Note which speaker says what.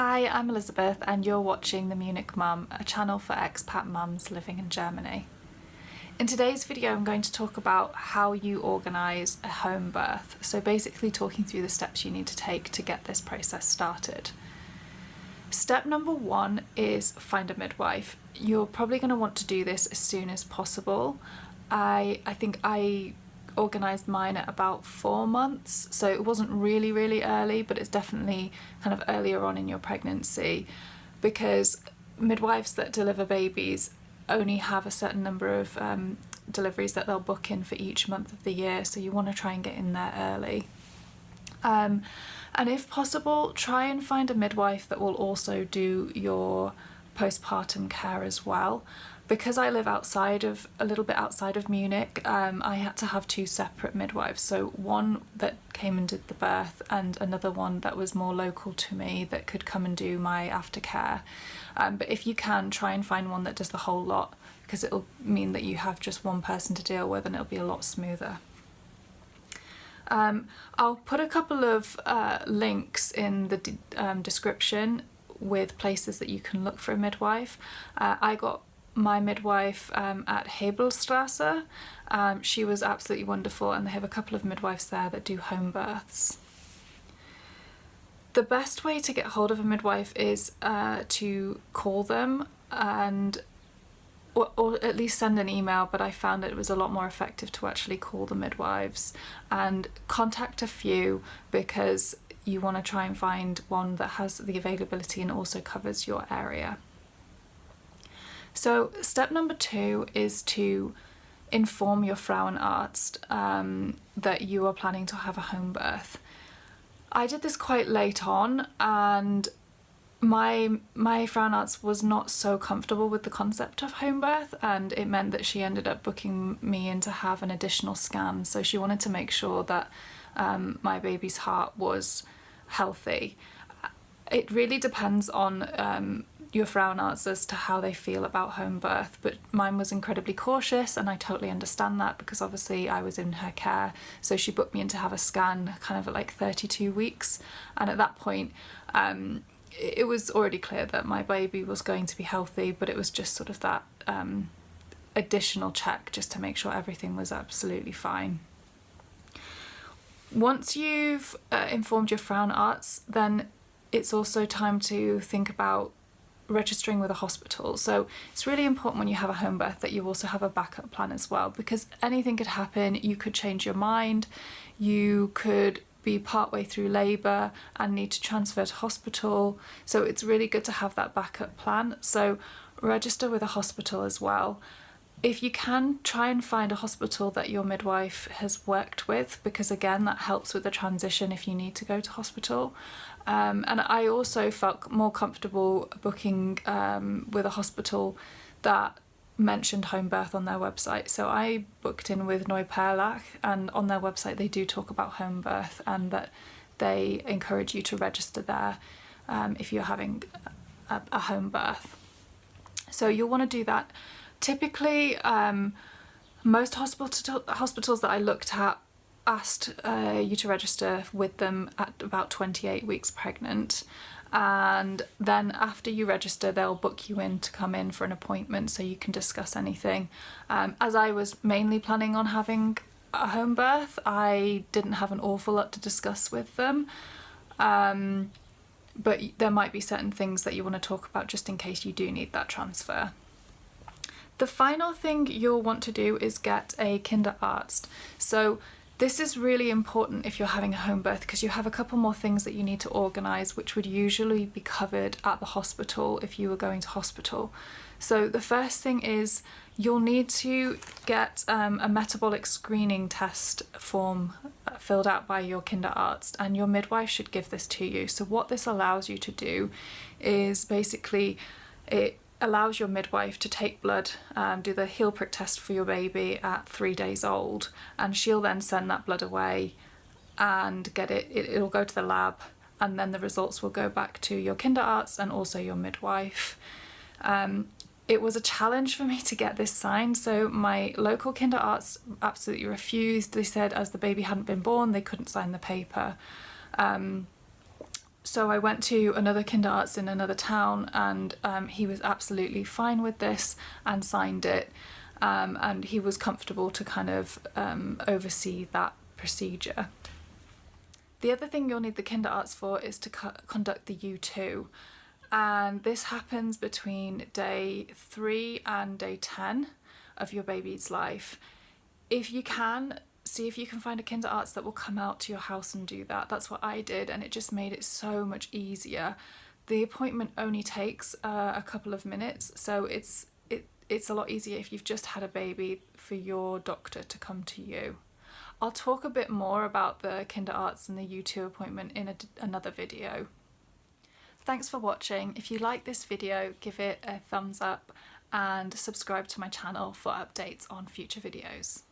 Speaker 1: Hi, I'm Elizabeth and you're watching The Munich Mum, a channel for expat mums living in Germany. In today's video I'm going to talk about how you organise a home birth, so basically talking through the steps you need to take to get this process started. Step number one is find a midwife. You're probably going to want to do this as soon as possible. I think I organised mine at about 4 months, so it wasn't really early, but it's definitely kind of earlier on in your pregnancy, because midwives that deliver babies only have a certain number of deliveries that they'll book in for each month of the year, so you want to try and get in there early. And if possible, try and find a midwife that will also do your postpartum care as well. Because I live a little bit outside of Munich, I had to have 2 separate midwives. So one that came and did the birth and another one that was more local to me that could come and do my aftercare. But if you can, try and find one that does the whole lot, because it'll mean that you have just one person to deal with and it'll be a lot smoother. I'll put a couple of links in the description with places that you can look for a midwife. I got my midwife at Hebelstrasse. She was absolutely wonderful, and they have a couple of midwives there that do home births. The best way to get hold of a midwife is to call them or at least send an email, but I found it was a lot more effective to actually call the midwives and contact a few, because you want to try and find one that has the availability and also covers your area. So step number 2 is to inform your Frauenarzt that you are planning to have a home birth. I did this quite late on, and my Frauenarzt was not so comfortable with the concept of home birth, and it meant that she ended up booking me in to have an additional scan. So she wanted to make sure that my baby's heart was healthy. It really depends on your Frauenarzt as to how they feel about home birth, but mine was incredibly cautious, and I totally understand that, because obviously I was in her care. So she booked me in to have a scan kind of at like 32 weeks, and at that point it was already clear that my baby was going to be healthy, but it was just sort of that additional check just to make sure everything was absolutely fine. Once you've informed your Frauenarzt, then it's also time to think about registering with a hospital. So it's really important when you have a home birth that you also have a backup plan as well, because anything could happen. You could change your mind, you could be partway through labour and need to transfer to hospital, so it's really good to have that backup plan. So register with a hospital as well. If you can, try and find a hospital that your midwife has worked with, because again that helps with the transition if you need to go to hospital. And I also felt more comfortable booking with a hospital that mentioned home birth on their website. So I booked in with Neuperlach, and on their website they do talk about home birth, and that they encourage you to register there if you're having a home birth. So you'll want to do that. Typically most hospitals that I looked at asked you to register with them at about 28 weeks pregnant, and then after you register they'll book you in to come in for an appointment so you can discuss anything. As I was mainly planning on having a home birth, I didn't have an awful lot to discuss with them, but there might be certain things that you want to talk about just in case you do need that transfer. The final thing you'll want to do is get a Kinderarzt. So this is really important if you're having a home birth, because you have a couple more things that you need to organise, which would usually be covered at the hospital if you were going to hospital. So the first thing is you'll need to get a metabolic screening test form filled out by your Kinderarzt, and your midwife should give this to you. So what this allows you to do is basically it allows your midwife to take blood, do the heel prick test for your baby at 3 days old, and she'll then send that blood away and get it'll go to the lab, and then the results will go back to your Kinderarzt and also your midwife. It was a challenge for me to get this signed, so my local Kinderarzt absolutely refused. They said as the baby hadn't been born they couldn't sign the paper. So I went to another Kinderarzt in another town, and he was absolutely fine with this and signed it, and he was comfortable to kind of oversee that procedure. The other thing you'll need the Kinderarzt for is to conduct the U2, and this happens between day 3 and day 10 of your baby's life. If you can, see if you can find a Kinderarzt that will come out to your house and do that. That's what I did, and it just made it so much easier. The appointment only takes a couple of minutes, so it's a lot easier if you've just had a baby for your doctor to come to you. I'll talk a bit more about the Kinderarzt and the U2 appointment in another video. Thanks for watching. If you like this video, give it a thumbs up and subscribe to my channel for updates on future videos.